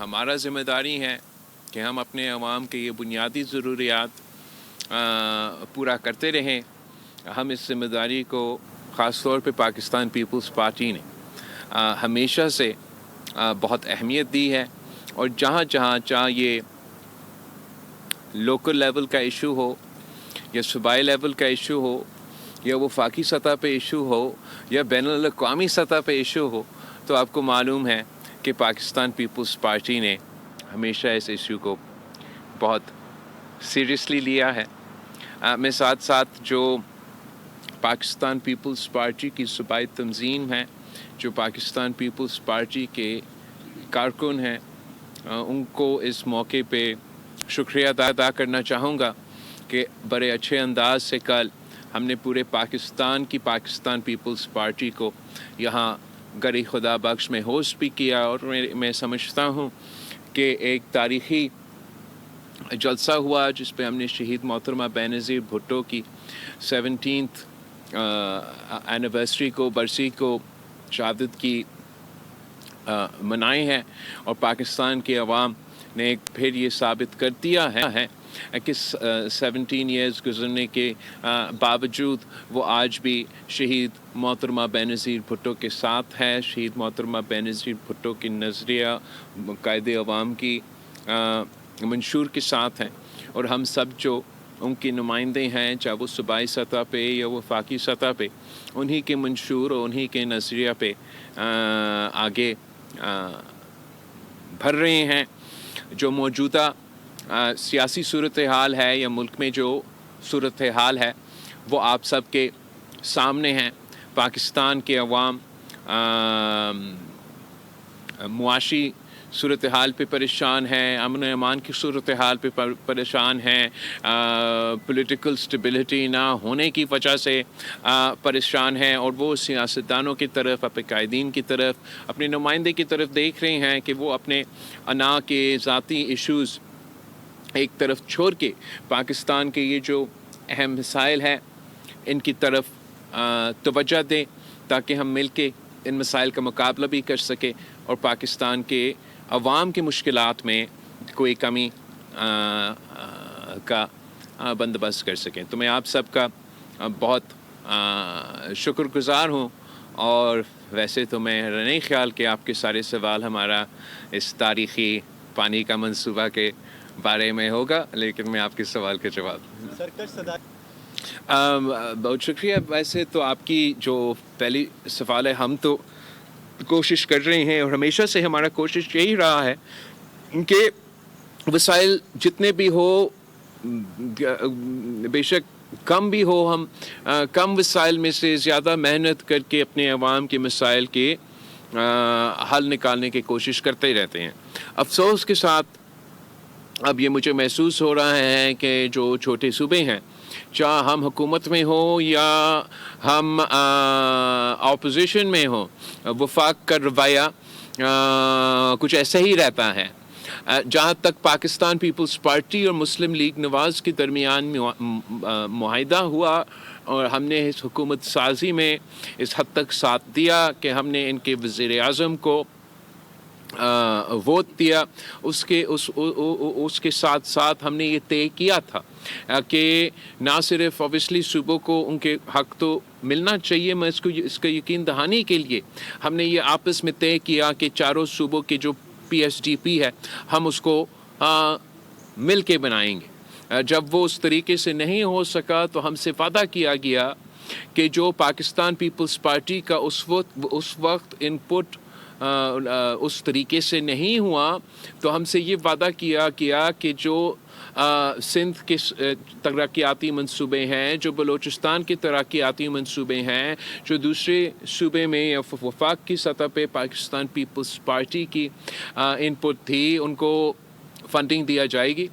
ہمارا ذمہ داری ہے کہ ہم اپنے عوام کے یہ بنیادی ضروریات پورا کرتے رہیں. ہم اس ذمہ داری کو خاص طور پہ پاکستان پیپلز پارٹی نے ہمیشہ سے بہت اہمیت دی ہے، اور جہاں چاہے یہ لوکل لیول کا ایشو ہو یا صوبائی لیول کا ایشو ہو یا وفاقی سطح پہ ایشو ہو یا بین الاقوامی سطح پہ ایشو ہو، تو آپ کو معلوم ہے کہ پاکستان پیپلز پارٹی نے ہمیشہ اس ایشو کو بہت سیریسلی لیا ہے. میں ساتھ جو پاکستان پیپلز پارٹی کی صوبائی تنظیم ہے، جو پاکستان پیپلز پارٹی کے کارکن ہیں، ان کو اس موقع پہ شکریہ ادا کرنا چاہوں گا کہ بڑے اچھے انداز سے کل ہم نے پورے پاکستان پیپلز پارٹی کو یہاں گڑھی خدا بخش میں ہوسٹ بھی کیا، اور میں سمجھتا ہوں کہ ایک تاریخی جلسہ ہوا جس پہ ہم نے شہید محترمہ بینظیر بھٹو کی 17th اینیورسری کو، برسی کو، شہادت کی منائے ہیں. اور پاکستان کے عوام نے ایک پھر یہ ثابت کر دیا ہے کہ 17 ایئرز گزرنے کے باوجود وہ آج بھی شہید محترمہ بینظیر بھٹو کے ساتھ ہے. شہید محترمہ بینظیر بھٹو کی نظریہ قائد عوام کی منشور کے ساتھ ہیں، اور ہم سب جو ان کے نمائندے ہیں، چاہے وہ صوبائی سطح پہ یا وفاقی سطح پہ، انہی کے منشور اور انہی کے نظریہ پہ آگے بڑھ رہے ہیں. جو موجودہ سیاسی صورتحال ہے یا ملک میں جو صورتحال ہے وہ آپ سب کے سامنے ہیں. پاکستان کے عوام معاشی صورتحال پہ پریشان ہیں، امن و امان کی صورتحال پہ پریشان ہیں، پولیٹیکل سٹیبلٹی نہ ہونے کی وجہ سے پریشان ہیں، اور وہ سیاستدانوں کی طرف، اپنے قائدین کی طرف، اپنے نمائندے کی طرف دیکھ رہے ہیں کہ وہ اپنے انا کے ذاتی ایشوز ایک طرف چھوڑ کے پاکستان کے یہ جو اہم مسائل ہیں ان کی طرف توجہ دیں، تاکہ ہم مل کے ان مسائل کا مقابلہ بھی کر سکیں اور پاکستان کے عوام کی مشکلات میں کوئی کمی کا بندوبست کر سکیں. تو میں آپ سب کا بہت شکر گزار ہوں، اور ویسے تو میں نہیں خیال کہ آپ کے سارے سوال ہمارا اس تاریخی پانی کا منصوبہ کے بارے میں ہوگا، لیکن میں آپ کے سوال کا جواب بہت شکریہ. ویسے تو آپ کی جو پہلی سوال ہے، ہم تو کوشش کر رہے ہیں اور ہمیشہ سے ہمارا کوشش یہی رہا ہے کہ وسائل جتنے بھی ہو، بے شک کم بھی ہو، ہم کم وسائل میں سے زیادہ محنت کر کے اپنے عوام کے مسائل کے حل نکالنے کی کوشش کرتے ہی رہتے ہیں. افسوس کے ساتھ اب یہ مجھے محسوس ہو رہا ہے کہ جو چھوٹے صوبے ہیں، چاہے ہم حکومت میں ہوں یا ہم اپوزیشن میں ہوں، وفاق کا رویہ کچھ ایسا ہی رہتا ہے. جہاں تک پاکستان پیپلز پارٹی اور مسلم لیگ نواز کے درمیان معاہدہ ہوا اور ہم نے اس حکومت سازی میں اس حد تک ساتھ دیا کہ ہم نے ان کے وزیر اعظم کو ووٹ دیا، اس کے ساتھ ساتھ ہم نے یہ طے کیا تھا کہ نہ صرف اوبیسلی صوبوں کو ان کے حق تو ملنا چاہیے، میں اس کا یقین دہانی کے لیے ہم نے یہ آپس میں طے کیا کہ چاروں صوبوں کے جو پی ایس ڈی پی ہے ہم اس کو مل کے بنائیں گے. جب وہ اس طریقے سے نہیں ہو سکا تو ہم سے وعدہ کیا گیا کہ جو پاکستان پیپلز پارٹی کا اس وقت ان پٹ اس طریقے سے نہیں ہوا، تو ہم سے یہ وعدہ کیا کہ جو سندھ کے ترقیاتی منصوبے ہیں، جو بلوچستان کے ترقیاتی منصوبے ہیں، جو دوسرے صوبے میں یا وفاق کی سطح پہ پاکستان پیپلز پارٹی کی ان پٹ تھی، ان کو فنڈنگ دیا جائے گی.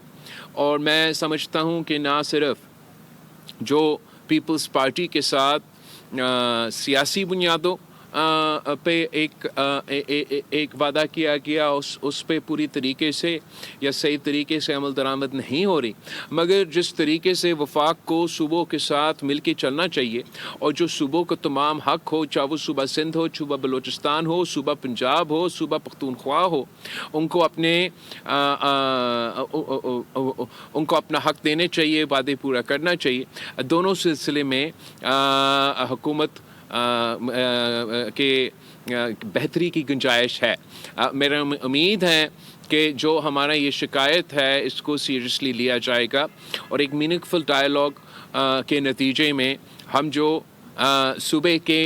اور میں سمجھتا ہوں کہ نہ صرف جو پیپلز پارٹی کے ساتھ سیاسی بنیادوں پہ ایک وعدہ کیا گیا اس پہ پوری طریقے سے یا صحیح طریقے سے عمل درآمد نہیں ہو رہی، مگر جس طریقے سے وفاق کو صوبوں کے ساتھ مل کے چلنا چاہیے اور جو صوبوں کو تمام حق ہو، چاہے وہ صوبہ سندھ ہو، صوبہ بلوچستان ہو، صوبہ پنجاب ہو، صوبہ پختونخوا ہو، ان کو اپنا حق دینے چاہیے، وعدے پورا کرنا چاہیے۔ دونوں سلسلے میں حکومت کے بہتری کی گنجائش ہے۔ میرا امید ہے کہ جو ہمارا یہ شکایت ہے اس کو سیریسلی لیا جائے گا اور ایک میننگ فل ڈائلاگ کے نتیجے میں ہم جو صوبے کے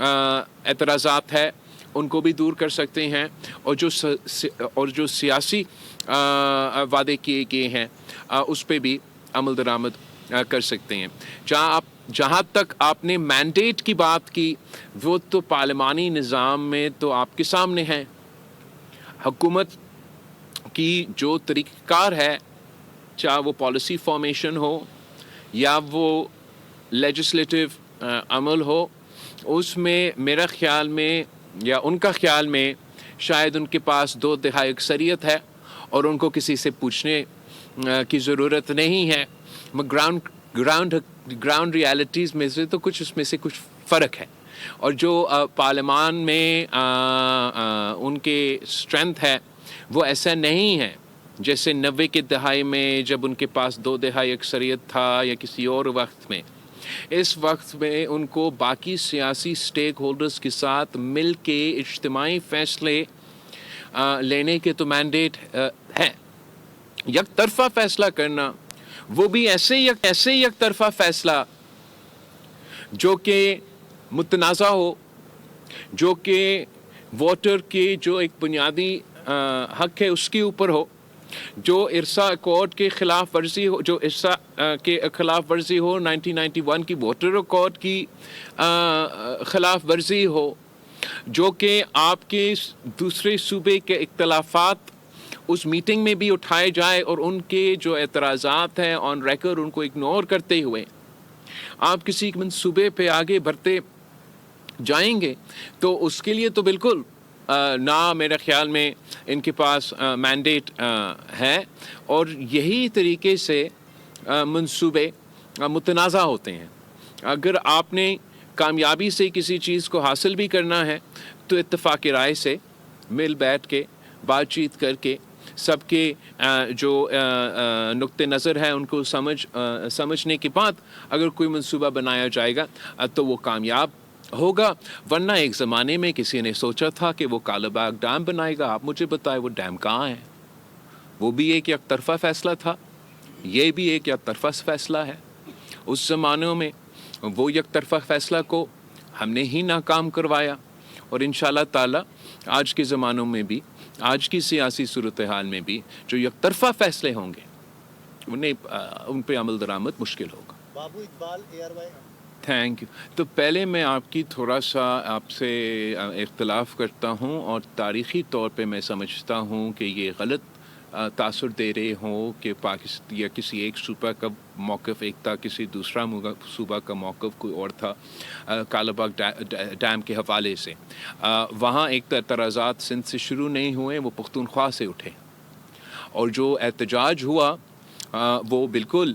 اعتراضات ہے ان کو بھی دور کر سکتے ہیں اور جو سیاسی وعدے کیے گئے ہیں اس پہ بھی عمل درآمد کر سکتے ہیں۔ جہاں تک آپ نے مینڈیٹ کی بات کی، وہ تو پارلیمانی نظام میں تو آپ کے سامنے ہے۔ حکومت کی جو طریقہ کار ہے، چاہے وہ پالیسی فارمیشن ہو یا وہ لیجسلیٹو عمل ہو، اس میں میرا خیال میں یا ان کا خیال میں شاید ان کے پاس 2/3 اکثریت ہے اور ان کو کسی سے پوچھنے کی ضرورت نہیں ہے۔ گراؤنڈ ریالٹیز میں سے تو کچھ اس میں سے کچھ فرق ہے، اور جو پارلیمان میں ان کے اسٹرینتھ ہے وہ ایسا نہیں ہے جیسے 90 کے دہائی میں جب ان کے پاس 2/3 اکثریت تھا یا کسی اور وقت میں۔ اس وقت میں ان کو باقی سیاسی سٹیک ہولڈرز کے ساتھ مل کے اجتماعی فیصلے لینے کے تو مینڈیٹ ہے۔ یک طرفہ فیصلہ کرنا، وہ بھی ایسے یک طرفہ فیصلہ جو کہ متنازع ہو، جو کہ ووٹر کے جو ایک بنیادی حق ہے اس کے اوپر ہو، جو ارسا ایکارڈ کے خلاف ورزی ہو، جو ارسا کے خلاف ورزی ہو، 1991 کی ووٹر ایکارڈ کی خلاف ورزی ہو، جو کہ آپ کے دوسرے صوبے کے اختلافات اس میٹنگ میں بھی اٹھائے جائے اور ان کے جو اعتراضات ہیں آن ریکارڈ ان کو اگنور کرتے ہوئے آپ کسی منصوبے پہ آگے بڑھتے جائیں گے، تو اس کے لیے تو بالکل نہ میرے خیال میں ان کے پاس مینڈیٹ ہے، اور یہی طریقے سے منصوبے متنازع ہوتے ہیں۔ اگر آپ نے کامیابی سے کسی چیز کو حاصل بھی کرنا ہے تو اتفاق رائے سے مل بیٹھ کے بات چیت کر کے سب کے جو نقطۂ نظر ہے ان کو سمجھنے کے بعد اگر کوئی منصوبہ بنایا جائے گا تو وہ کامیاب ہوگا۔ ورنہ ایک زمانے میں کسی نے سوچا تھا کہ وہ کالا باغ ڈیم بنائے گا، آپ مجھے بتائیں وہ ڈیم کہاں ہے؟ وہ بھی ایک یک طرفہ فیصلہ تھا، یہ بھی ایک یک طرفہ فیصلہ ہے۔ اس زمانوں میں وہ یک طرفہ فیصلہ کو ہم نے ہی ناکام کروایا، اور انشاءاللہ تعالی آج کے زمانوں میں بھی، آج کی سیاسی صورتحال میں بھی جو یک طرفہ فیصلے ہوں گے ان پہ عمل درآمد مشکل ہوگا۔ بابو اقبال ARY۔ Thank you. تو پہلے میں آپ کی تھوڑا سا آپ سے اختلاف کرتا ہوں، اور تاریخی طور پہ میں سمجھتا ہوں کہ یہ غلط تاثر دے رہے ہوں کہ پاکستان یا کسی ایک صوبہ کا موقف ایک تھا، کسی دوسرا صوبہ کا موقف کوئی اور تھا کالا باغ ڈیم کے حوالے سے۔ وہاں ایک اعتراضات سندھ سے شروع نہیں ہوئے، وہ پختونخوا سے اٹھے، اور جو احتجاج ہوا وہ بالکل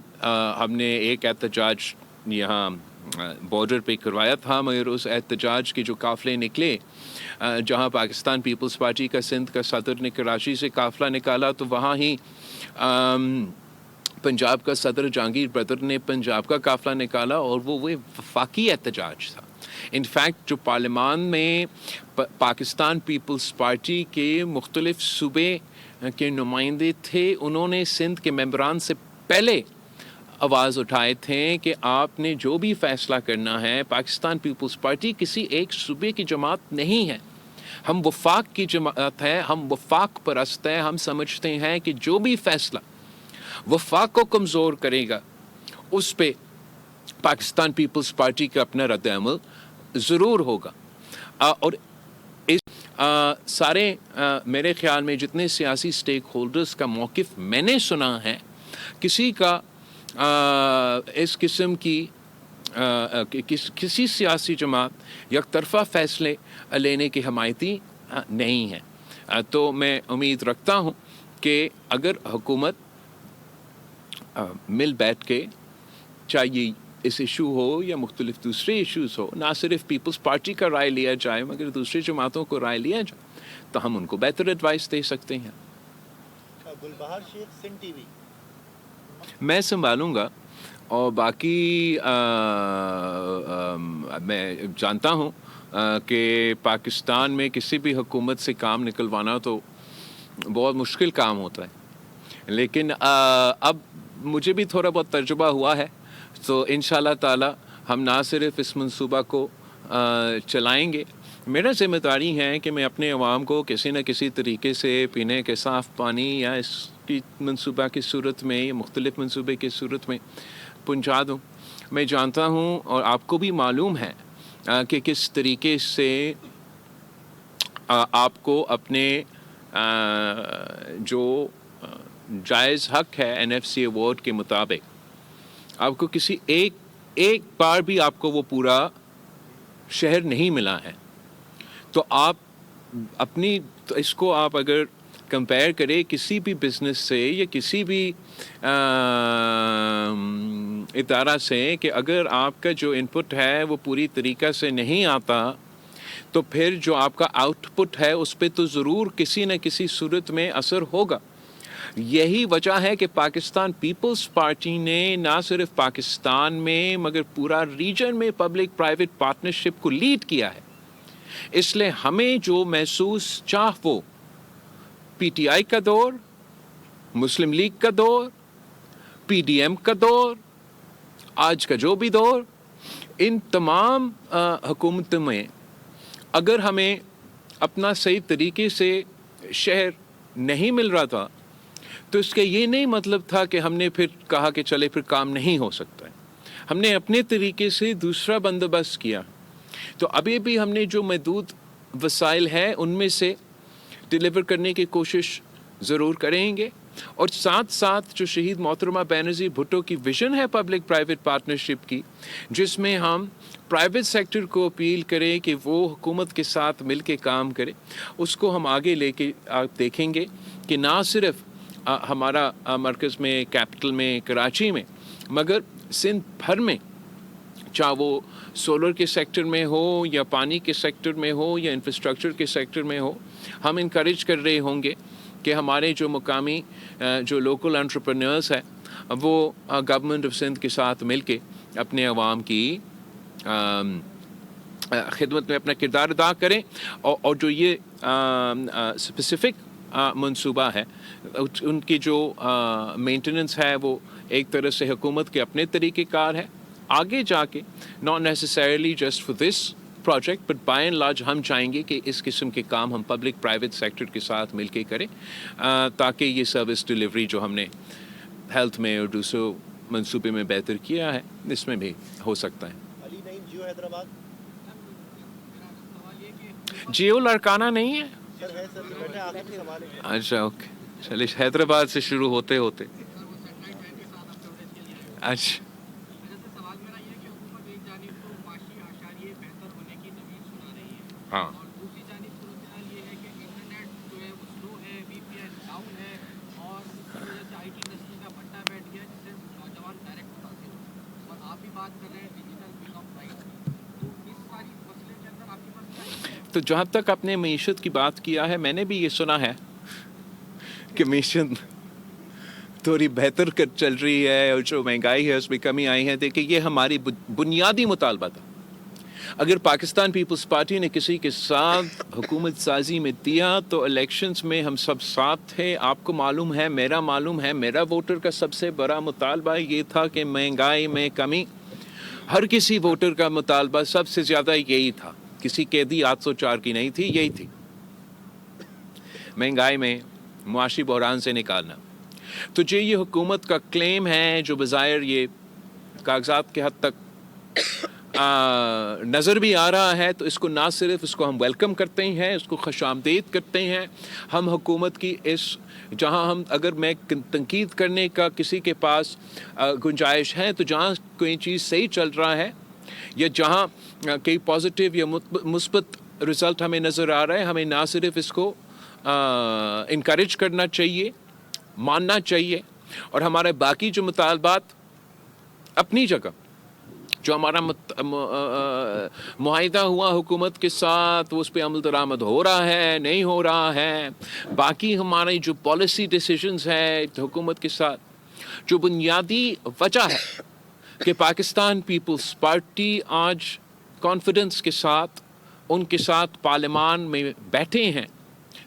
ہم نے ایک احتجاج یہاں بارڈر پہ کروایا تھا، مگر اس احتجاج کے جو قافلے نکلے، جہاں پاکستان پیپلز پارٹی کا سندھ کا صدر نے کراچی سے قافلہ نکالا، تو وہاں ہی پنجاب کا صدر جہانگیر برادر نے پنجاب کا قافلہ نکالا، اور وہ وفاقی احتجاج تھا۔ انفیکٹ جو پارلیمان میں پاکستان پیپلز پارٹی کے مختلف صوبے کے نمائندے تھے، انہوں نے سندھ کے ممبران سے پہلے آواز اٹھائے تھے کہ آپ نے جو بھی فیصلہ کرنا ہے، پاکستان پیپلز پارٹی کسی ایک صوبے کی جماعت نہیں ہے، ہم وفاق کی جماعت ہے، ہم وفاق پرست ہیں، ہم سمجھتے ہیں کہ جو بھی فیصلہ وفاق کو کمزور کرے گا اس پہ پاکستان پیپلز پارٹی کا اپنا رد عمل ضرور ہوگا۔ اور اس سارے میرے خیال میں جتنے سیاسی سٹیک ہولڈرز کا موقف میں نے سنا ہے، کسی کا اس قسم کی کسی سیاسی جماعت یک طرفہ فیصلے لینے کی حمایتی نہیں ہے. تو میں امید رکھتا ہوں کہ اگر حکومت مل بیٹھ کے، چاہیے اس ایشو ہو یا مختلف دوسرے ایشوز ہو، نہ صرف پیپلز پارٹی کا رائے لیا جائے مگر دوسری جماعتوں کو رائے لیا جائے، تو ہم ان کو بہتر ایڈوائس دے سکتے ہیں. گلبہار شیخ، سندھ ٹی وی. میں سنبھالوں گا، اور باقی میں جانتا ہوں کہ پاکستان میں کسی بھی حکومت سے کام نکلوانا تو بہت مشکل کام ہوتا ہے، لیکن اب مجھے بھی تھوڑا بہت تجربہ ہوا ہے، تو انشاءاللہ تعالی ہم نہ صرف اس منصوبہ کو چلائیں گے. میرا ذمہ داری ہے کہ میں اپنے عوام کو کسی نہ کسی طریقے سے پینے کے صاف پانی یا اس کی منصوبہ کی صورت میں یا مختلف منصوبے کی صورت میں پہنچا دوں. میں جانتا ہوں اور آپ کو بھی معلوم ہے کہ کس طریقے سے آپ کو اپنے جو جائز حق ہے NFC ایوارڈ کے مطابق آپ کو کسی ایک بار بھی آپ کو وہ پورا شہر نہیں ملا ہے. تو آپ اپنی اس کو آپ اگر کمپیئر کریں کسی بھی بزنس سے یا کسی بھی ادارہ سے، کہ اگر آپ کا جو انپٹ ہے وہ پوری طریقہ سے نہیں آتا تو پھر جو آپ کا آؤٹ پٹ ہے اس پہ تو ضرور کسی نہ کسی صورت میں اثر ہوگا. یہی وجہ ہے کہ پاکستان پیپلز پارٹی نے نہ صرف پاکستان میں مگر پورا ریجن میں پبلک پرائیویٹ پارٹنرشپ کو لیڈ کیا ہے. اس لیے ہمیں جو محسوس وہ PTI کا دور، مسلم لیگ کا دور، PDM کا دور، آج کا جو بھی دور، ان تمام حکومتوں میں اگر ہمیں اپنا صحیح طریقے سے شہر نہیں مل رہا تھا تو اس کا یہ نہیں مطلب تھا کہ ہم نے پھر کہا کہ چلے پھر کام نہیں ہو سکتا ہے. ہم نے اپنے طریقے سے دوسرا بندوبست کیا. تو ابھی بھی ہم نے جو محدود وسائل ہیں ان میں سے ڈیلیور کرنے کی کوشش ضرور کریں گے، اور ساتھ ساتھ جو شہید محترمہ بینظیر بھٹو کی ویژن ہے پبلک پرائیویٹ پارٹنرشپ کی، جس میں ہم پرائیویٹ سیکٹر کو اپیل کریں کہ وہ حکومت کے ساتھ مل کے کام کرے، اس کو ہم آگے لے کے دیکھیں گے کہ نہ صرف ہمارا مرکز میں کیپٹل میں کراچی میں مگر سندھ بھر میں، چاہے وہ سولر کے سیکٹر میں ہو یا پانی کے سیکٹر میں ہو یا انفراسٹرکچر کے سیکٹر میں ہو، ہم انکریج کر رہے ہوں گے کہ ہمارے جو مقامی جو لوکل انٹرپرینورز ہیں وہ گورنمنٹ آف سندھ کے ساتھ مل کے اپنے عوام کی خدمت میں اپنا کردار ادا کریں، اور جو یہ اسپیسیفک منصوبہ ہے ان کی جو مینٹیننس ہے وہ ایک طرح سے حکومت کے اپنے طریقہ کار ہے. آگے جا کے not necessarily just for this project but by and large ہم چاہیں گے کہ اس قسم کے کام ہم پبلک پرائیویٹ سیکٹر کے ساتھ مل کے کریں، تاکہ یہ سروس ڈیلیوری جو ہم نے ہیلتھ میں اور دوسرے منصوبے میں بہتر کیا ہے اس میں بھی ہو سکتا ہے. علی نعیم، جیو حیدرآباد. جیو لڑکانا نہیں ہے؟ سر ہے سر، بیٹھے آگے بھی سوال ہے. اچھا اوکے، چلیے حیدرآباد سے شروع ہوتے اچھا. ہاں دوسری جانب صورتحال یہ ہے کہ انٹرنیٹ جو ہے وہ سلو ہے، VPN ڈاؤن ہے، اور اس کی وجہ سے IT انڈسٹری کا پٹا بیٹھ گیا جس سے نوجوان ڈائریکٹ متاثر ہو. اور آپ بھی بات کر رہے ہیں ڈیجیٹل بل آف رائٹ، تو اس ساری مسئلے کے اندر آپ کے پاس کیا ہے؟ تو جہاں تک آپ نے معیشت کی بات کیا ہے، میں نے بھی یہ سنا ہے کہ معیشت تھوڑی بہتر چل رہی ہے اور جو مہنگائی ہے اس میں کمی آئی ہے. دیکھیں یہ ہماری بنیادی مطالبہ تھا. اگر پاکستان پیپلز پارٹی نے کسی کے ساتھ حکومت سازی میں دیا تو الیکشنز میں ہم سب ساتھ تھے. آپ کو معلوم ہے، میرا ووٹر کا سب سے بڑا مطالبہ یہ تھا کہ مہنگائی میں کمی. ہر کسی ووٹر کا مطالبہ سب سے زیادہ یہی تھا، کسی قیدی 804 کی نہیں تھی، یہی تھی مہنگائی میں معاشی بحران سے نکالنا. تو جو یہ حکومت کا کلیم ہے جو بظاہر یہ کاغذات کے حد تک نظر بھی آ رہا ہے، تو اس کو نہ صرف اس کو ہم ویلکم کرتے ہیں، اس کو خوش آمدید کرتے ہیں. ہم حکومت کی اس جہاں ہم اگر میں تنقید کرنے کا کسی کے پاس گنجائش ہے، تو جہاں کوئی چیز صحیح چل رہا ہے یا جہاں کئی پازیٹیو یا مثبت رزلٹ ہمیں نظر آ رہا ہے، ہمیں نہ صرف اس کو انکریج کرنا چاہیے، ماننا چاہیے، اور ہمارے باقی جو مطالبات اپنی جگہ جو ہمارا معاہدہ ہوا حکومت کے ساتھ، وہ اس پہ عمل درآمد ہو رہا ہے نہیں ہو رہا ہے، باقی ہماری جو پالیسی ڈیسیجنز ہے حکومت کے ساتھ، جو بنیادی وجہ ہے کہ پاکستان پیپلز پارٹی آج کانفیڈنس کے ساتھ ان کے ساتھ پارلیمان میں بیٹھے ہیں،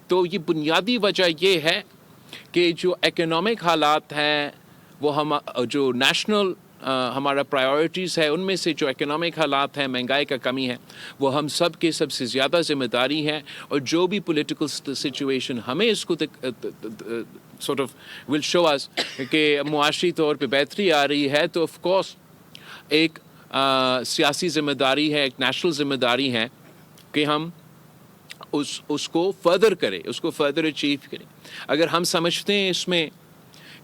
تو یہ بنیادی وجہ یہ ہے کہ جو اکنامک حالات ہیں وہ ہم جو نیشنل ہمارا پرائیورٹیز ہے، ان میں سے جو اکنامک حالات ہیں، مہنگائی کا کمی ہے، وہ ہم سب کے سب سے زیادہ ذمہ داری ہے. اور جو بھی پولیٹیکل سچویشن ہمیں اس کو sort of will show us کہ معاشی طور پہ بہتری آ رہی ہے، تو آف کورس ایک سیاسی ذمہ داری ہے، ایک نیشنل ذمہ داری ہے کہ ہم اس کو فردر کریں، اس کو فردر اچیو کریں. اگر ہم سمجھتے ہیں اس میں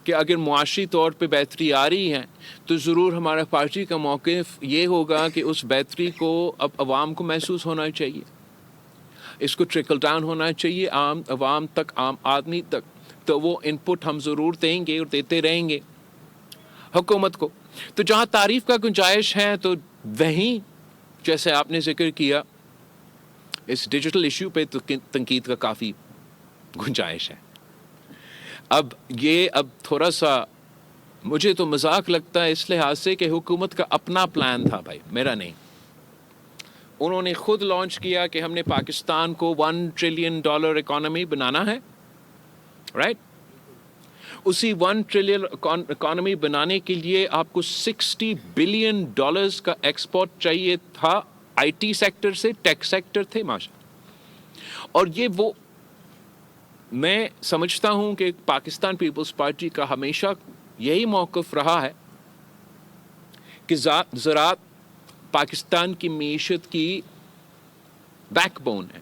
کہ اگر معاشی طور پہ بہتری آ رہی ہے، تو ضرور ہمارا پارٹی کا موقف یہ ہوگا کہ اس بہتری کو اب عوام کو محسوس ہونا چاہیے، اس کو ٹرکل ڈاؤن ہونا چاہیے عوام تک، عام آدمی تک. تو وہ ان پٹ ہم ضرور دیں گے اور دیتے رہیں گے حکومت کو. تو جہاں تعریف کا گنجائش ہے، تو وہیں جیسے آپ نے ذکر کیا اس ڈیجیٹل ایشو پہ تو تنقید کا کافی گنجائش ہے. اب تھوڑا سا مجھے تو مذاق لگتا ہے اس لحاظ سے کہ حکومت کا اپنا پلان تھا، بھائی میرا نہیں. انہوں نے خود لانچ کیا کہ ہم نے پاکستان کو $1 ٹریلین اکانومی بنانا ہے، رائٹ. اسی $1 ٹریلین اکانومی بنانے کے لیے آپ کو $60 بلین کا ایکسپورٹ چاہیے تھا، آئی ٹی سیکٹر سے، ٹیک سیکٹر تھے ماشاء. اور یہ وہ میں سمجھتا ہوں کہ پاکستان پیپلز پارٹی کا ہمیشہ یہی موقف رہا ہے کہ زراعت پاکستان کی معیشت کی بیک بون ہے.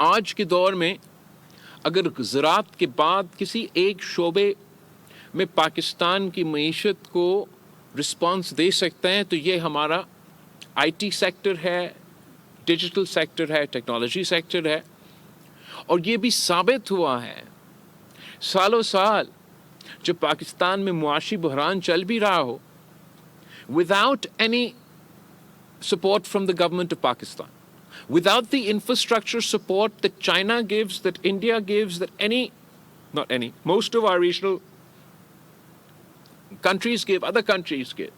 آج کے دور میں اگر زراعت کے بعد کسی ایک شعبے میں پاکستان کی معیشت کو رسپانس دے سکتے ہیں تو یہ ہمارا آئی ٹی سیکٹر ہے، ڈیجیٹل سیکٹر ہے، ٹیکنالوجی سیکٹر ہے. اور یہ بھی ثابت ہوا ہے سالوں سال جب پاکستان میں معاشی بحران چل بھی رہا ہو، without any support from the government of Pakistan, without the infrastructure support that China gives, that India gives, that most of our regional countries give, other countries give.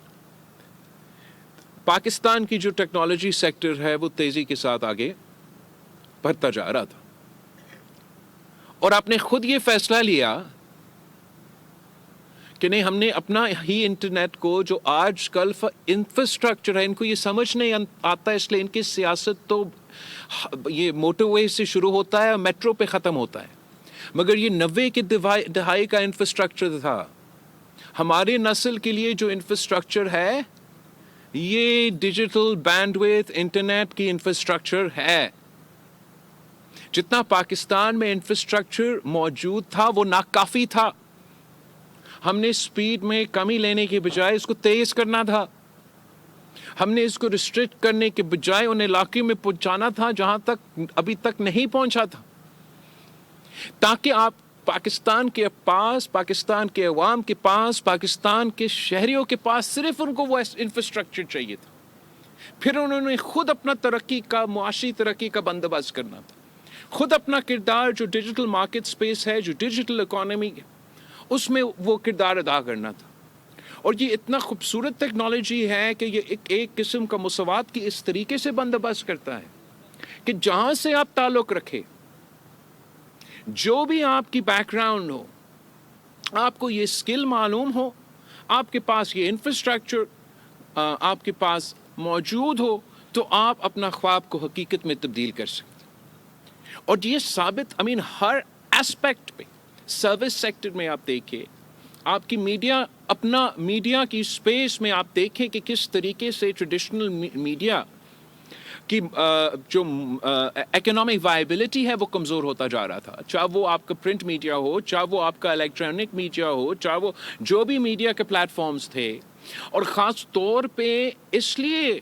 Pakistan کی جو ٹیکنالوجی سیکٹر ہے وہ تیزی کے ساتھ آگے بڑھتا جا رہا تھا. اور آپ نے خود یہ فیصلہ لیا کہ نہیں، ہم نے اپنا ہی انٹرنیٹ کو جو آج کل انفراسٹرکچر ہے، ان کو یہ سمجھ نہیں آتا، اس لیے ان کی سیاست تو یہ موٹر وے سے شروع ہوتا ہے اور میٹرو پہ ختم ہوتا ہے. مگر یہ 90 کی دہائی کا انفراسٹرکچر تھا. ہماری نسل کے لیے جو انفراسٹرکچر ہے یہ ڈیجیٹل بینڈ ویتھ انٹرنیٹ کی انفراسٹرکچر ہے. جتنا پاکستان میں انفراسٹرکچر موجود تھا وہ ناکافی تھا. ہم نے سپیڈ میں کمی لینے کے بجائے اس کو تیز کرنا تھا. ہم نے اس کو ریسٹرکٹ کرنے کے بجائے ان علاقے میں پہنچانا تھا جہاں تک ابھی تک نہیں پہنچا تھا، تاکہ آپ پاکستان کے پاس، پاکستان کے عوام کے پاس، پاکستان کے شہریوں کے پاس صرف ان کو وہ انفراسٹرکچر چاہیے تھا. پھر انہوں نے خود اپنا ترقی کا، معاشی ترقی کا بندوبست کرنا تھا. خود اپنا کردار جو ڈیجیٹل مارکیٹ سپیس ہے، جو ڈیجیٹل اکانومی ہے، اس میں وہ کردار ادا کرنا تھا. اور یہ اتنا خوبصورت ٹیکنالوجی ہے کہ یہ ایک قسم کا مساوات کی اس طریقے سے بندوبست کرتا ہے کہ جہاں سے آپ تعلق رکھے، جو بھی آپ کی بیک گراؤنڈ ہو، آپ کو یہ اسکل معلوم ہو، آپ کے پاس یہ انفراسٹرکچر آپ کے پاس موجود ہو، تو آپ اپنا خواب کو حقیقت میں تبدیل کر سکتے. اور یہ ثابت ہر ایسپیکٹ پہ، سروس سیکٹر میں آپ دیکھیں، آپ کی میڈیا اپنا میڈیا کی اسپیس میں آپ دیکھیں کہ کس طریقے سے ٹریڈیشنل میڈیا کی جو اکنامک وائبلٹی ہے وہ کمزور ہوتا جا رہا تھا. چاہے وہ آپ کا پرنٹ میڈیا ہو, چاہے وہ آپ کا الیکٹرانک میڈیا ہو, چاہے وہ جو بھی میڈیا کے پلیٹ فارمز تھے, اور خاص طور پہ اس لیے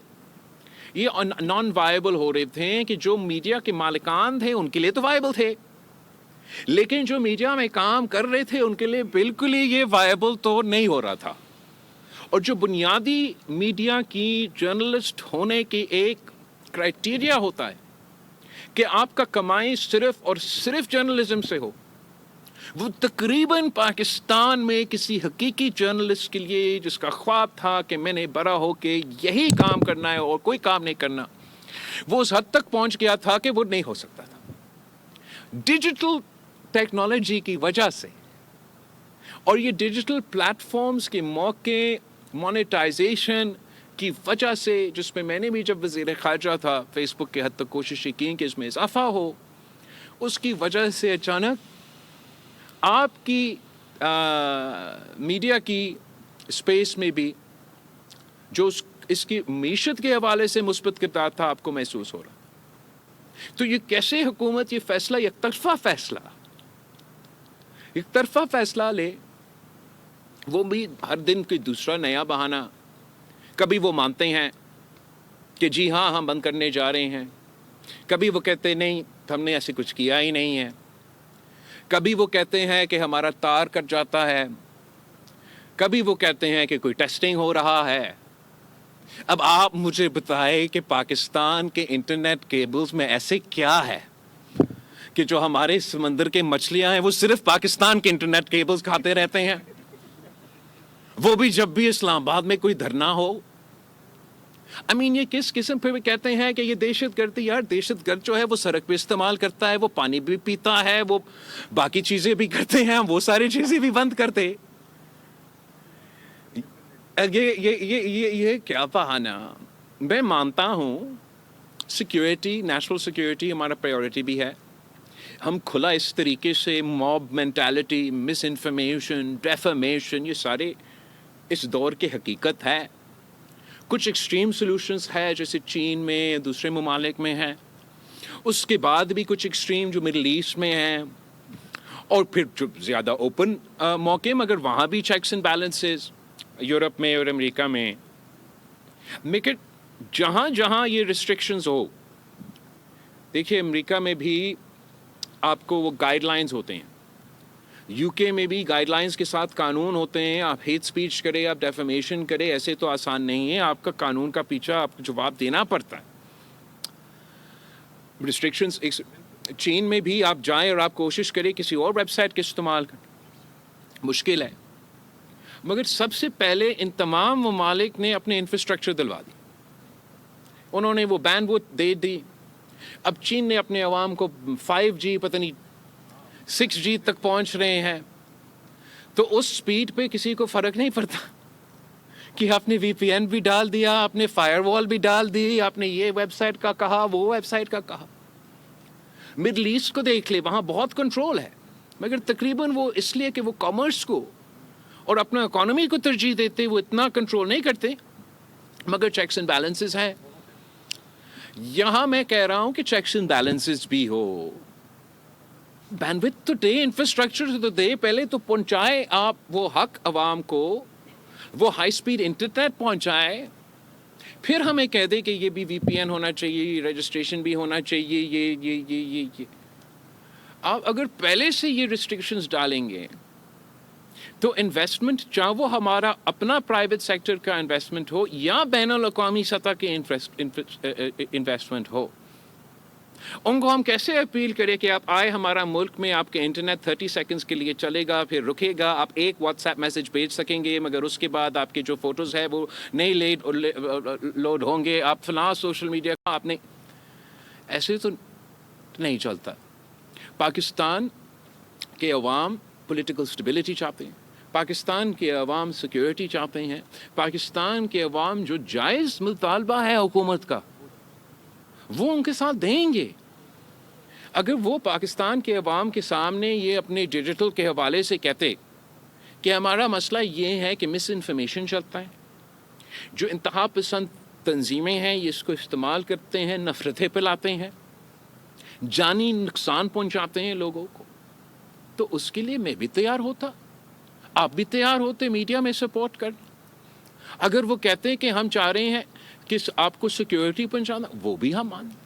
یہ نان وائبل ہو رہے تھے کہ جو میڈیا کے مالکان تھے ان کے لیے تو وائبل تھے, لیکن جو میڈیا میں کام کر رہے تھے ان کے لیے بالکل ہی یہ وائبل تو نہیں ہو رہا تھا. اور جو بنیادی میڈیا کی جرنلسٹ ہونے کی ایک کرائٹیریا ہوتا ہے کہ آپ کا کمائی صرف اور صرف جرنلزم سے ہو, وہ تقریباً پاکستان میں کسی حقیقی جرنلسٹ کے لیے جس کا خواب تھا کہ میں نے بڑا ہو کے یہی کام کرنا ہے اور کوئی کام نہیں کرنا, وہ اس حد تک پہنچ گیا تھا کہ وہ نہیں ہو سکتا تھا. ڈیجیٹل ٹیکنالوجی کی وجہ سے اور یہ ڈیجیٹل پلیٹ فارمز کے موقع, مونیٹائزیشن کی وجہ سے, جس میں میں نے بھی جب وزیر خارجہ تھا فیس بک کے حد تک کوششیں کی کہ اس میں اضافہ ہو, اس کی وجہ سے اچانک آپ کی میڈیا کی اسپیس میں بھی جو اس کی معیشت کے حوالے سے مثبت کردار تھا آپ کو محسوس ہو رہا. تو یہ کیسے حکومت یہ فیصلہ ایک طرفہ فیصلہ لے, وہ بھی ہر دن کوئی دوسرا نیا بہانہ. کبھی وہ مانتے ہیں کہ جی ہاں ہم بند کرنے جا رہے ہیں, کبھی وہ کہتے نہیں ہم نے ایسے کچھ کیا ہی نہیں ہے, کبھی وہ کہتے ہیں کہ ہمارا تار کٹ جاتا ہے, کبھی وہ کہتے ہیں کہ کوئی ٹیسٹنگ ہو رہا ہے. اب آپ مجھے بتائیں کہ پاکستان کے انٹرنیٹ کیبلز میں ایسے کیا ہے کہ جو ہمارے سمندر کے مچھلیاں ہیں وہ صرف پاکستان کے انٹرنیٹ کیبلز کھاتے رہتے ہیں, وہ بھی جب بھی اسلام آباد میں کوئی دھرنا ہو. یہ کس قسم پہ کہتے ہیں کہ یہ دہشت گردی. یار دہشت گرد جو ہے وہ سڑک پہ استعمال کرتا ہے, وہ پانی بھی پیتا ہے, وہ باقی چیزیں بھی کرتے ہیں, وہ ساری چیزیں بھی بند کرتے. یہ کیا بہانہ. میں مانتا ہوں سیکیورٹی, نیشنل سیکیورٹی ہمارا پریورٹی بھی ہے. ہم کھلا اس طریقے سے موب مینٹالٹی, مس انفارمیشن, ڈیفامیشن, یہ سارے اس دور کی حقیقت ہے. کچھ ایکسٹریم سولوشنز ہے جیسے چین میں, دوسرے ممالک میں ہیں, اس کے بعد بھی کچھ ایکسٹریم جو مڈل ایسٹ میں ہیں, اور پھر جو زیادہ اوپن موقع مگر وہاں بھی چیکس اینڈ بیلنسز یورپ میں اور امریکہ میں. لیکن جہاں جہاں یہ ریسٹرکشنز ہو, دیکھیے امریکہ میں بھی آپ کو وہ گائیڈ لائنز ہوتے ہیں, یو کے میں بھی گائیڈ لائنز کے ساتھ قانون ہوتے ہیں. آپ ہیٹ اسپیچ کرے, آپ ڈیفیمیشن کرے, ایسے تو آسان نہیں ہے, آپ کا قانون کا پیچھا آپ کو جواب دینا پڑتا ہے. ریسٹرکشنز چین میں بھی آپ جائیں اور آپ کوشش کریں کسی اور ویب سائٹ کے استعمال کریں, مشکل ہے. مگر سب سے پہلے ان تمام ممالک نے اپنے انفراسٹرکچر دلوا دی, انہوں نے وہ بینڈ وڈتھ دے دی. اب چین نے اپنے عوام کو 5G پتہ نہیں 6G تک پہنچ رہے ہیں, تو اس سپیڈ پہ کسی کو فرق نہیں پڑتا کہ آپ نے VPN بھی ڈال دیا, آپ نے فائر وال بھی ڈال دی, آپ نے یہ ویب سائٹ کا کہا, وہ ویب سائٹ کا کہا. مڈل ایسٹ کو دیکھ لے, وہاں بہت کنٹرول ہے, مگر تقریباً وہ اس لیے کہ وہ کامرس کو اور اپنا اکانومی کو ترجیح دیتے, وہ اتنا کنٹرول نہیں کرتے, مگر چیکس اینڈ بیلنسز ہیں. یہاں میں کہہ رہا ہوں کہ چیکس اینڈ بیلنسز بھی ہو, بینڈوڈتھ تو دے, انفراسٹرکچر تو دے, پہلے تو پہنچائے آپ وہ حق عوام کو, وہ ہائی سپیڈ انٹرنیٹ پہنچائے, پھر ہمیں کہہ دے کہ یہ بھی VPN ہونا چاہیے, رجسٹریشن بھی ہونا چاہیے, یہ. آپ اگر پہلے سے یہ ریسٹرکشنز ڈالیں گے تو انویسٹمنٹ, چاہے وہ ہمارا اپنا پرائیویٹ سیکٹر کا انویسٹمنٹ ہو یا بین الاقوامی سطح کے انویسٹمنٹ ہو, ان کو ہم کیسے اپیل کریں کہ آپ آئے ہمارا ملک میں, آپ کے انٹرنیٹ 30 سیکنڈز کے لیے چلے گا, پھر رکے گا, آپ ایک واٹس ایپ میسج بھیج سکیں گے, مگر اس کے بعد آپ کے جو فوٹوز ہیں وہ نہیں لوڈ ہوں گے, آپ فلاں سوشل میڈیا کا آپ نے. ایسے تو نہیں چلتا. پاکستان کے عوام پولیٹیکل اسٹیبلٹی چاہتے ہیں, پاکستان کے عوام سیکیورٹی چاہتے ہیں, پاکستان کے عوام جو جائز مطالبہ ہے حکومت کا وہ ان کے ساتھ دیں گے. اگر وہ پاکستان کے عوام کے سامنے یہ اپنے ڈیجیٹل کے حوالے سے کہتے کہ ہمارا مسئلہ یہ ہے کہ مس انفارمیشن چلتا ہے، جو انتہا پسند تنظیمیں ہیں یہ اس کو استعمال کرتے ہیں، نفرتیں پھیلاتے ہیں، جانی نقصان پہنچاتے ہیں لوگوں کو. تو اس کے لیے میں بھی تیار ہوتا، آپ بھی تیار ہوتے میڈیا میں سپورٹ کر. اگر وہ کہتے ہیں کہ ہم چاہ رہے ہیں کہ آپ کو سیکیورٹی پہنچانا، وہ بھی ہم مانیں.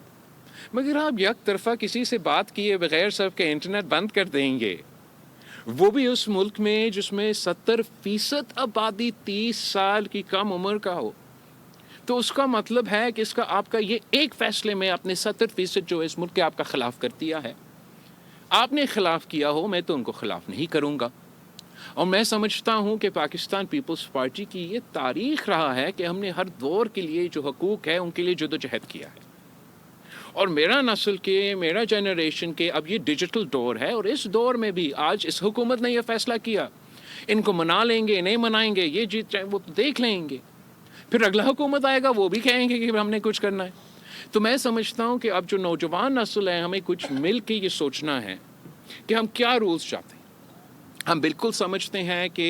مگر آپ یک طرفہ کسی سے بات کیے بغیر سب کے انٹرنیٹ بند کر دیں گے، وہ بھی اس ملک میں جس میں 70% آبادی 30 سال کی کم عمر کا ہو. تو اس کا مطلب ہے کہ اس کا آپ کا یہ ایک فیصلے میں اپنے 70% جو اس ملک کے آپ کا خلاف کر دیا ہے. آپ نے خلاف کیا ہو، میں تو ان کو خلاف نہیں کروں گا. اور میں سمجھتا ہوں کہ پاکستان پیپلز پارٹی کی یہ تاریخ رہا ہے کہ ہم نے ہر دور کے لیے جو حقوق ہے ان کے لیے جدوجہد کیا ہے. اور میرا نسل کے، میرا جنریشن کے اب یہ ڈیجیٹل دور ہے، اور اس دور میں بھی آج اس حکومت نے یہ فیصلہ کیا، ان کو منا لیں گے نہیں منائیں گے یہ جیت جائیں وہ دیکھ لیں گے، پھر اگلا حکومت آئے گا وہ بھی کہیں گے کہ ہم نے کچھ کرنا ہے. تو میں سمجھتا ہوں کہ اب جو نوجوان نسل ہے ہمیں کچھ مل کے یہ سوچنا ہے کہ ہم کیا رولز چاہتے ہیں. ہم بالکل سمجھتے ہیں کہ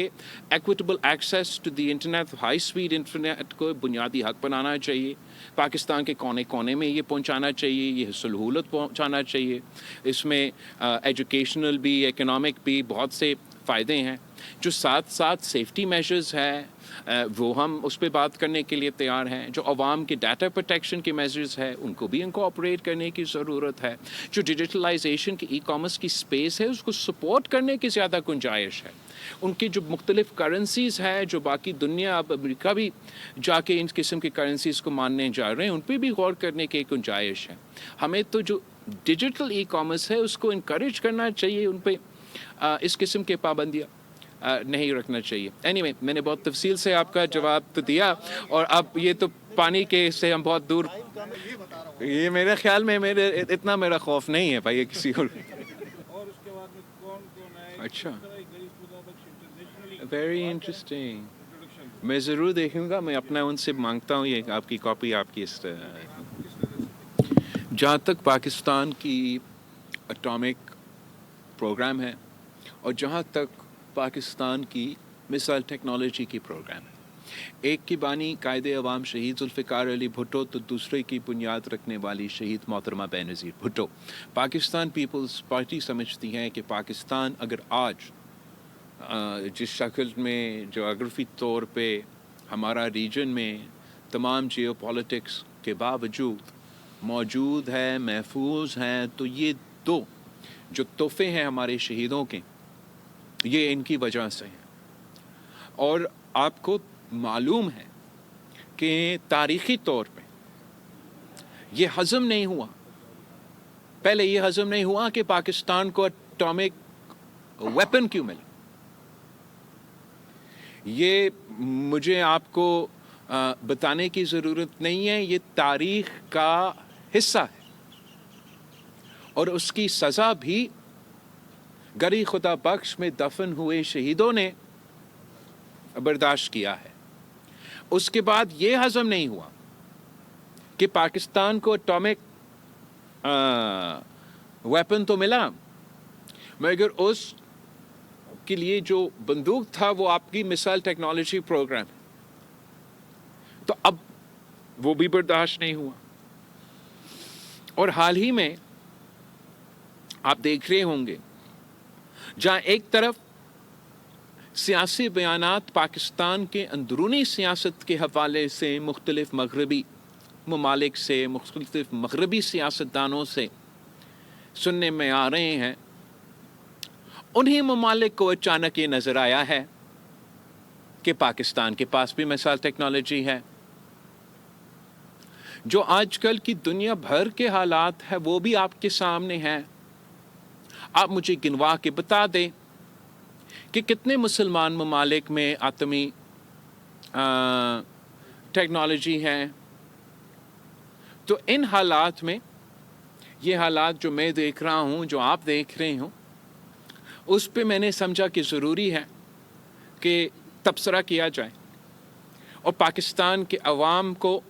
equitable access to the internet, high speed internet کو بنیادی حق بنانا چاہیے، پاکستان کے کونے کونے میں یہ پہنچانا چاہیے، یہ سہولت پہنچانا چاہیے. اس میں ایجوکیشنل بھی، اکنامک بھی بہت سے فائدے ہیں. جو ساتھ ساتھ سیفٹی میجرز ہے وہ ہم اس پہ بات کرنے کے لیے تیار ہیں. جو عوام کے ڈیٹا پروٹیکشن کے میجرز ہے ان کو بھی انکوآپریٹ کرنے کی ضرورت ہے. جو ڈیجیٹلائزیشن کی ای کامرس کی سپیس ہے اس کو سپورٹ کرنے کی زیادہ گنجائش ہے. ان کی جو مختلف کرنسیز ہے، جو باقی دنیا، اب امریکہ بھی جا کے ان قسم کی کرنسیز کو ماننے جا رہے ہیں، ان پہ بھی غور کرنے کی گنجائش ہے. ہمیں تو جو ڈیجیٹل ای کامرس ہے اس کو انکریج کرنا چاہیے، ان پہ اس قسم کے پابندیاں نہیں رکھنا چاہیے. اینی میں نے بہت تفصیل سے آپ کا جواب تو دیا، اور اب یہ تو پانی کے سے ہم بہت دور، یہ میرے خیال میں اتنا میرا خوف نہیں ہے بھائی یہ کسی اور. اچھا، ویری انٹرسٹنگ. میں ضرور دیکھوں گا، میں اپنا ان سے مانگتا ہوں یہ آپ کی کاپی. آپ کی جہاں تک پاکستان کی اٹامک پروگرام ہے اور جہاں تک پاکستان کی مثال ٹیکنالوجی کی پروگرام ہے، ایک کی بانی قائد عوام شہید ذوالفقار علی بھٹو تو دوسرے کی بنیاد رکھنے والی شہید محترمہ بینظیر بھٹو. پاکستان پیپلز پارٹی سمجھتی ہے کہ پاکستان اگر آج جس شکل میں جغرافی طور پہ ہمارا ریجن میں تمام جیو پالیٹکس کے باوجود موجود ہے، محفوظ ہیں، تو یہ دو جو تحفے ہیں ہمارے شہیدوں کے، یہ ان کی وجہ سے ہیں. اور آپ کو معلوم ہے کہ تاریخی طور پہ یہ ہضم نہیں ہوا، پہلے یہ ہضم نہیں ہوا کہ پاکستان کو اٹامک ویپن کیوں ملا. یہ مجھے آپ کو بتانے کی ضرورت نہیں ہے، یہ تاریخ کا حصہ ہے، اور اس کی سزا بھی گری خدا بخش میں دفن ہوئے شہیدوں نے برداشت کیا ہے. اس کے بعد یہ ہضم نہیں ہوا کہ پاکستان کو اٹامک ویپن تو ملا، مگر اس کے لیے جو بندوق تھا وہ آپ کی مثال ٹیکنالوجی پروگرام ہے. تو اب وہ بھی برداشت نہیں ہوا. اور حال ہی میں آپ دیکھ رہے ہوں گے جہاں ایک طرف سیاسی بیانات پاکستان کے اندرونی سیاست کے حوالے سے مختلف مغربی ممالک سے، مختلف مغربی سیاستدانوں سے سننے میں آ رہے ہیں، انہی ممالک کو اچانک یہ نظر آیا ہے کہ پاکستان کے پاس بھی مثال ٹیکنالوجی ہے. جو آج کل کی دنیا بھر کے حالات ہیں وہ بھی آپ کے سامنے ہیں. آپ مجھے گنوا کے بتا دیں کہ کتنے مسلمان ممالک میں آتمی ٹیکنالوجی ہے. تو ان حالات میں یہ حالات جو میں دیکھ رہا ہوں، جو آپ دیکھ رہے ہوں، اس پہ میں نے سمجھا کہ ضروری ہے کہ تبصرہ کیا جائے اور پاکستان کے عوام کو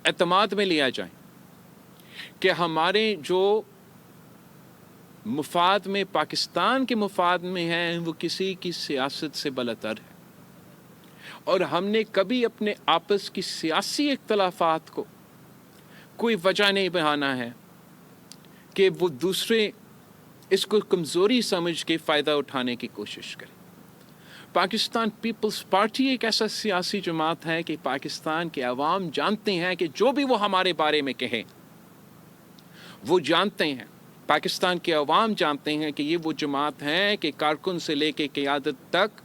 اعتماد میں لیا جائے کہ ہمارے جو مفاد میں، پاکستان کے مفاد میں ہیں، وہ کسی کی سیاست سے بلتر ہے. اور ہم نے کبھی اپنے آپس کی سیاسی اختلافات کو کوئی وجہ نہیں بنانا ہے کہ وہ دوسرے اس کو کمزوری سمجھ کے فائدہ اٹھانے کی کوشش کریں. پاکستان پیپلز پارٹی ایک ایسا سیاسی جماعت ہے کہ پاکستان کے عوام جانتے ہیں کہ جو بھی وہ ہمارے بارے میں کہیں، وہ جانتے ہیں، پاکستان کے عوام جانتے ہیں کہ یہ وہ جماعت ہے کہ کارکن سے لے کے قیادت تک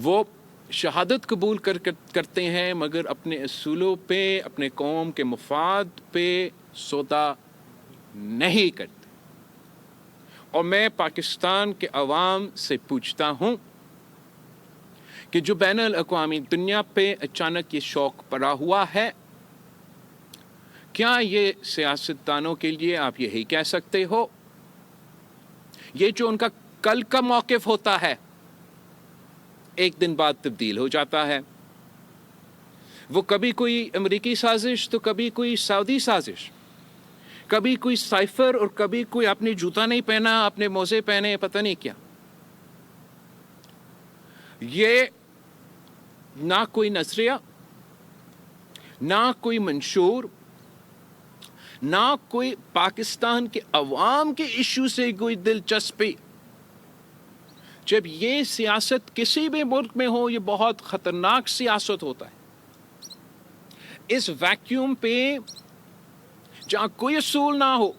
وہ شہادت قبول کرتے ہیں، مگر اپنے اصولوں پہ، اپنے قوم کے مفاد پہ سودا نہیں کرتے. اور میں پاکستان کے عوام سے پوچھتا ہوں کہ جو بین الاقوامی دنیا پہ اچانک یہ شوق پڑا ہوا ہے، کیا یہ سیاستدانوں کے لیے آپ یہی کہہ سکتے ہو؟ یہ جو ان کا کل کا موقف ہوتا ہے ایک دن بعد تبدیل ہو جاتا ہے. وہ کبھی کوئی امریکی سازش تو کبھی کوئی سعودی سازش، کبھی کوئی سائفر اور کبھی کوئی آپ نے جوتا نہیں پہنا، آپ نے موزے پہنے، پتہ نہیں کیا. یہ نہ کوئی نظریہ، نہ کوئی منشور، نہ کوئی پاکستان کے عوام کے ایشو سے کوئی دلچسپی. جب یہ سیاست کسی بھی ملک میں ہو، یہ بہت خطرناک سیاست ہوتا ہے. اس ویکیوم پہ جہاں کوئی اصول نہ ہو،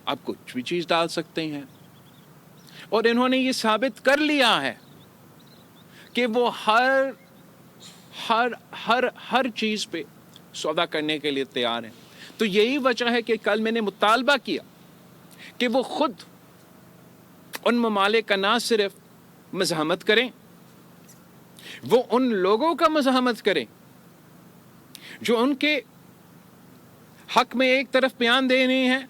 آپ کچھ بھی چیز ڈال سکتے ہیں. اور انہوں نے یہ ثابت کر لیا ہے کہ وہ ہر چیز پہ سودا کرنے کے لیے تیار ہیں. تو یہی وجہ ہے کہ کل میں نے مطالبہ کیا کہ وہ خود ان ممالک کا نہ صرف مزاحمت کریں، وہ ان لوگوں کا مزاحمت کریں جو ان کے حق میں ایک طرف بیان دینے ہیں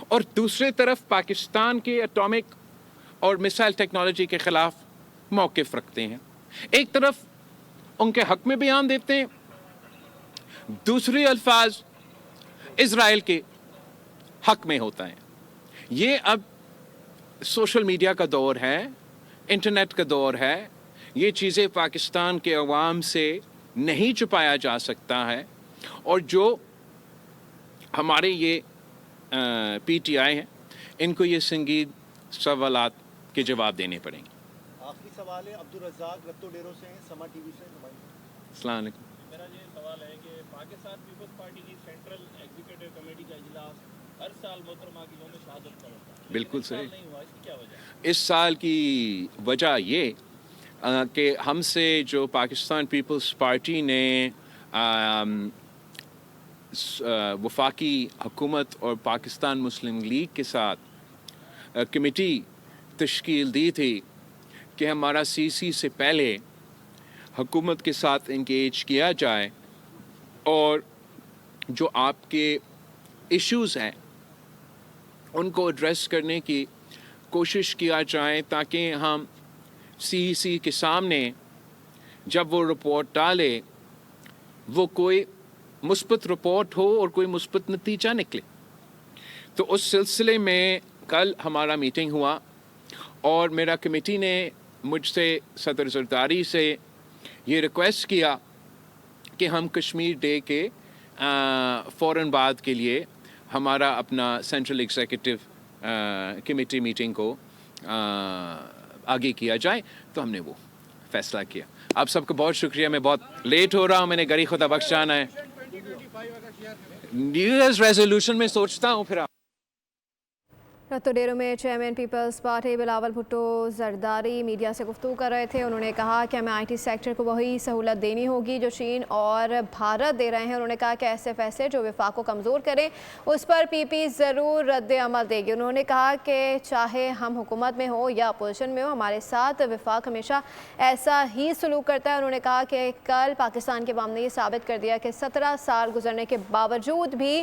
اور دوسرے طرف پاکستان کے ایٹامک اور میسائل ٹیکنالوجی کے خلاف موقف رکھتے ہیں. ایک طرف ان کے حق میں بیان دیتے ہیں، دوسرے الفاظ اسرائیل کے حق میں ہوتا ہے. یہ اب سوشل میڈیا کا دور ہے، انٹرنیٹ کا دور ہے. یہ چیزیں پاکستان کے عوام سے نہیں چھپایا جا سکتا ہے. اور جو ہمارے یہ پی ٹی آئی ہیں، ان کو یہ سنگین سوالات کے جواب دینے پڑیں گے. آخری سوال ہے عبدالرزاق رتو ڈیرو سے ہیں، سما ٹی وی سے. السلام علیکم. میرا یہ سوال ہے کہ پاکستان پیپلز پارٹی کی سینٹرل ایگزیکٹو کمیٹی کا اجلاس ہر سال محترمہ کی یوم شہادت پر ہوتا ہے، بالکل صحیح. نہیں ہوا، اس کی کیا وجہ ہے؟ اس سال کی وجہ یہ کہ ہم سے جو پاکستان پیپلز پارٹی نے وفاقی حکومت اور پاکستان مسلم لیگ کے ساتھ کمیٹی تشکیل دی تھی کہ ہمارا سی سی سے پہلے حکومت کے ساتھ انگیج کیا جائے اور جو آپ کے ایشوز ہیں ان کو ایڈریس کرنے کی کوشش کیا جائے، تاکہ ہم سی سی کے سامنے جب وہ رپورٹ ڈالے وہ کوئی مثبت رپورٹ ہو اور کوئی مثبت نتیجہ نکلے. تو اس سلسلے میں کل ہمارا میٹنگ ہوا اور میرا کمیٹی نے مجھ سے صدر زرداری سے یہ ریکویسٹ کیا کہ ہم کشمیر ڈے کے فوراً بعد کے لیے ہمارا اپنا سینٹرل ایگزیکٹو کمیٹی میٹنگ کو آگے کیا جائے. تو ہم نے وہ فیصلہ کیا. آپ سب کا بہت شکریہ. میں بہت لیٹ ہو رہا ہوں، میں نے گھر خدا بخش جانا ہے. نیو ایئرز ریزولوشن میں سوچتا ہوں پھر. رتو ڈیرو میں چیئرمین پیپلز پارٹی بلاول بھٹو زرداری میڈیا سے گفتگو کر رہے تھے. انہوں نے کہا کہ ہمیں آئی ٹی سیکٹر کو وہی سہولت دینی ہوگی جو چین اور بھارت دے رہے ہیں. انہوں نے کہا کہ ایسے فیصلے جو وفاق کو کمزور کریں اس پر پی پی ضرور رد عمل دے گی. انہوں نے کہا کہ چاہے ہم حکومت میں ہو یا اپوزیشن میں ہو، ہمارے ساتھ وفاق ہمیشہ ایسا ہی سلوک کرتا ہے. انہوں نے کہا کہ کل پاکستان کے عوام نے یہ ثابت کر دیا کہ 17 سال گزرنے کے باوجود بھی